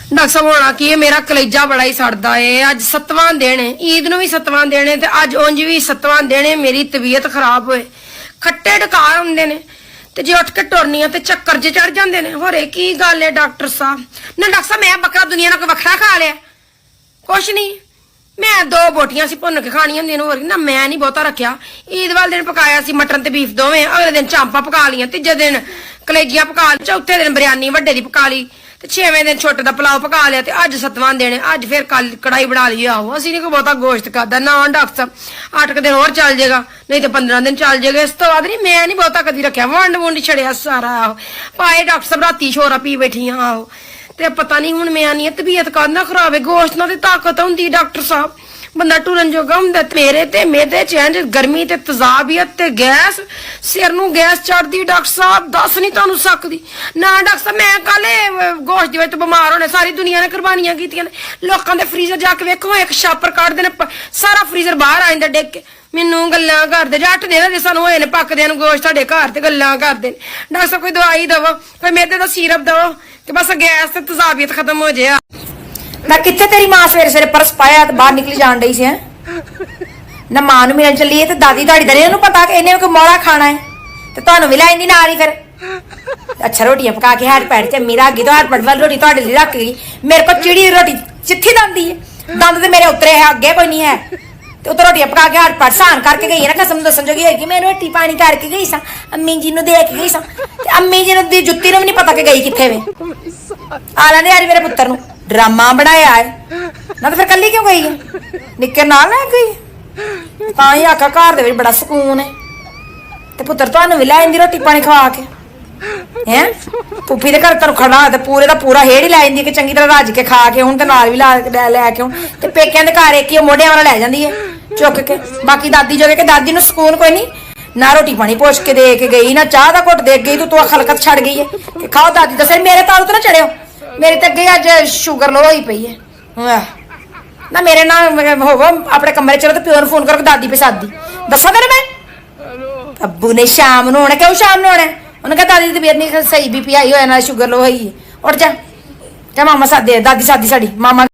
Doctor साहब होना की है, मेरा कलेजा बड़ा ही सड़दा है। अज 7वां दिन है, ईद नूं भी 7वां दिन है ते अज उंज भी 7वां दिन है। मेरी तबीयत खराब होए, खट्टे डकार हुंदे ने ते जे उठ के टुरनी ते चक्कर जे चढ़ जांदे ने। होरे की गल है डॉक्टर साहब? ना डॉक्टर साहब मैं बकरा दुनिया नाल कोई वखरा खा लिया? कुछ नहीं, मैं 2 बोटियां सी भुन के खानियां हुंदियां होर ना, मैं नहीं बहुता रखिया। ईद वाले दिन पकाया सी मटन ते बीफ दोवें, अगले दिन चांपा पका लियां, तीजे दिन कलेजियां पका ली, चौथे दिन बिरयानी वड्डे दी पका ली ते 6वें दिन छोटे दा पुलाव पका लिया ते अज 7वां दिन है। अज फिर कल कढ़ाई बना ली। आओ असीं नहीं कोई बहुता गोश्त खादा ना डॉक्टर साहब। 8 दिन और चल जाएगा, नहीं तो 15 दिन चल जाएगा, इस तो बाद नहीं। मैं नहीं बहुता कदी रखिया, वंड वुंड छड़िया सारा। आओ पाए डॉक्टर साहब राती छोरा पी बैठी। आओ ते पता नहीं हुण मैं आनी तबीयत काहदा खराब है। गोश्त नाल ते ताकत हुंदी डॉक्टर साहब, बंदा टुरन जोगा हुंदा। मेरे ते मेदे चेंज, गर्मी ते तजाबियत ते गैस, सिर नूं गैस चढ़दी डॉक्टर साहब, दस नहीं तुहानूं सकदी ना। डॉक्टर साहब मैं कल गोश्त दे विच बीमार होने, सारी दुनिया ने कुर्बानियां कीतियां ने। लोकां दे फ्रीजर जाके वेखो, एक छापर कढदे ने, सारा फ्रीजर बाहर आ जांदा डिग के। मैनू गल्लां करदे जट ने जे सानूं होए ने पकदे न गोश्त साडे घर ते गल्लां करदे ने। डॉक्टर साहब कोई दवाई दवो, कोई मेदे दा सिरप दवो कि बस गैस ते तजाबियत खत्म हो जाए। मैं कित्थे तेरी मां सवेरे सवेरे परस पाया ते बाहर निकली जान डई सी है ना। मां नूं मिलन चली ते दादी दाड़ी दा इहनूं पता कि इहने कोई मौड़ा खाना है ते तुहानूं भी लैंदी नाल ही। फिर अच्छा रोटियां पका के हैट पैट ते मेरा अगे तो हैट पैट वाली रोटी तुहाडे लई रख गई। मेरे को चिड़ी रोटी चिट्ठी दंदी है, दंद ते मेरे उतरे है, अगे कोई नहीं है ते उतर रोटियां पका के हैट पैट सहन करके गई है ना। कसम दसन जोगी होगी मैं रोटी पानी करके गई सा, अम्मी जी नूं दे के गई सा ते अम्मी जी नूं दी जुत्ती नूं भी नहीं पता कि गई कित्थे वे। आ लैंदे यार मेरे पुत्तर नूं ड्रामा बनाया है ना, तो फिर कल्ली क्यों गई है? निक्के नाल लै गई तां ही आखा घर दे विच बड़ा सुकून है ते पुत्तर तुहानूं भी लै आंदी रोटी पानी खवा के हैं। पुप्पी दे घर तुहानूं खड़ा ते पूरे दा पूरा हेड़ ही लै आंदी कि चंगी तरह रज के खा के हुण ते नाल भी लै के हुण ते पेकिਆਂ दे घर एक ही मोढियां वाला लै जांदी है चुक के। बाकी दादी जोगे कि दादी नूं सुकून कोई नहीं, ना रोटी पानी पोछ के दे के गई, ना चाह दा घुट दे गई, तू खलकत छड़ गई है कि खाओ दादी दा सिर। मेरे तालू तो ना चढ़ियो, मेरे ते अगे अज शुगर लो होई पई है ना। मेरे ना होवो अपने कमरे चलो तो प्यो नूं फोन करो दादी पे सादी दसा तेरे मैं। अब्बू ने शाम नूं होना, क्यों शाम नूं होना? उन्हें कहा दादी दी तबीयत नहीं सही, बीपी हाई होया ना शुगर लो होई। उठ जा मामा सादे, दादी सादी साड़ी मामा।